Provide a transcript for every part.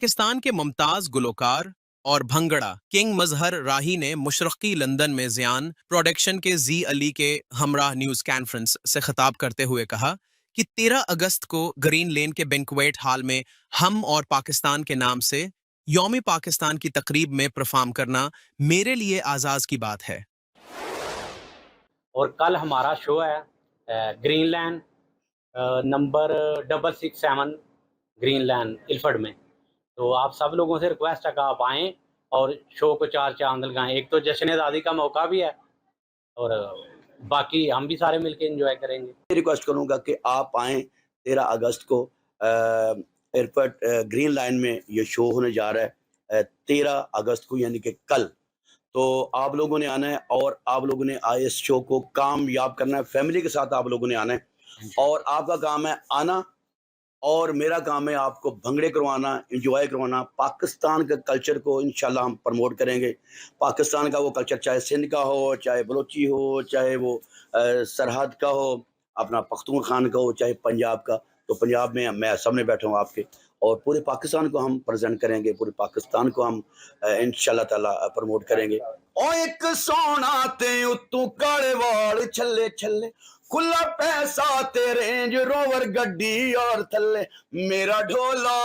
पाकिस्तान के मुमताज गुलकार और भंगड़ा किंग मजहर राही ने मुशरकी लंदन में जियान प्रोडक्शन के जी अली के हमरा न्यूज कॉन्फ्रेंस से खिताब करते हुए कहा कि 13 अगस्त को ग्रीन लेन के बैंक्वेट हॉल में हम और पाकिस्तान के नाम से यौम पाकिस्तान की तकरीब में परफॉर्म करना मेरे लिए आजाज की बात है। और कल हमारा शो है Green Lane number 667 Green Lane Ilford में। तो आप सब लोगों से रिक्वेस्ट है कि आप आएँ और शो को चार चांद लगाएं। एक तो जश्न आज़ादी का मौका भी है और बाकी हम भी सारे मिलके एंजॉय करेंगे। रिक्वेस्ट करूंगा कि आप आएँ 13 अगस्त को एयरपोर्ट ग्रीन लाइन में ये शो होने जा रहा है 13 अगस्त को, यानी कि कल। तो आप लोगों ने आना है और आप लोगों ने आए इस शो को कामयाब करना है। फैमिली के साथ आप लोगों ने आना है और आपका काम है आना और मेरा काम है आपको भंगड़े करवाना, एंजॉय करवाना। पाकिस्तान के कल्चर को इंशाल्लाह हम प्रमोट करेंगे। पाकिस्तान का वो कल्चर चाहे सिंध का हो, चाहे बलोची हो, चाहे वो सरहद का हो, अपना पख्तूनखान का हो, चाहे पंजाब का। तो पंजाब में मैं सामने बैठा हूँ आपके, और पूरे पाकिस्तान को हम प्रेजेंट करेंगे, पूरे पाकिस्तान को हम इंशाल्लाह ताला प्रमोट करेंगे। ओ एक सोना ते उतू काले वाल छल्ले छल्ले, खुला पैसा ते रेंज रोवर गड्डी और थल्ले मेरा ढोला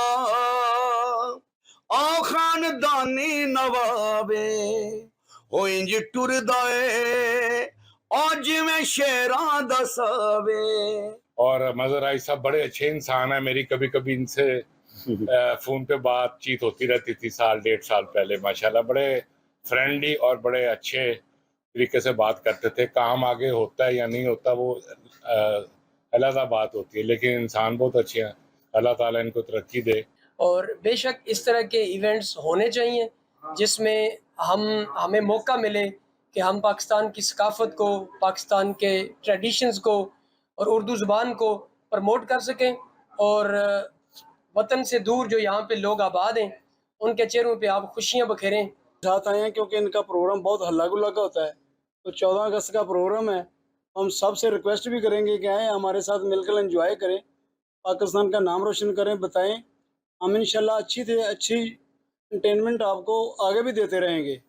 आ खानदानी नवाबे हो इंज टुरदा ए आज में शेरां दसावे। और मजहर राही साहब बड़े अच्छे इंसान है। मेरी कभी कभी इनसे फ़ोन पे बातचीत होती रहती थी साल डेढ़ साल पहले। माशाल्लाह बड़े फ्रेंडली और बड़े अच्छे तरीके से बात करते थे। काम आगे होता है या नहीं होता वो अलग बात होती है, लेकिन इंसान बहुत अच्छे हैं। अल्लाह ताला इनको तरक्की दे। और बेशक इस तरह के इवेंट्स होने चाहिए जिसमें हमें मौका मिले कि हम पाकिस्तान की सकाफ़त को, पाकिस्तान के ट्रेडिशंस को और उर्दू ज़ुबान को प्रमोट कर सकें, और वतन से दूर जो यहाँ पे लोग आबाद हैं उनके चेहरों पे आप खुशियाँ बखेरें। साथ आए हैं क्योंकि इनका प्रोग्राम बहुत हल्ला गुल्ला का होता है। तो 14 अगस्त का प्रोग्राम है। हम सब से रिक्वेस्ट भी करेंगे कि आएँ, हमारे साथ मिलकर एंजॉय करें, पाकिस्तान का नाम रोशन करें, बताएं। हम इंशाल्लाह अच्छी एंटरटेनमेंट आपको आगे भी देते रहेंगे।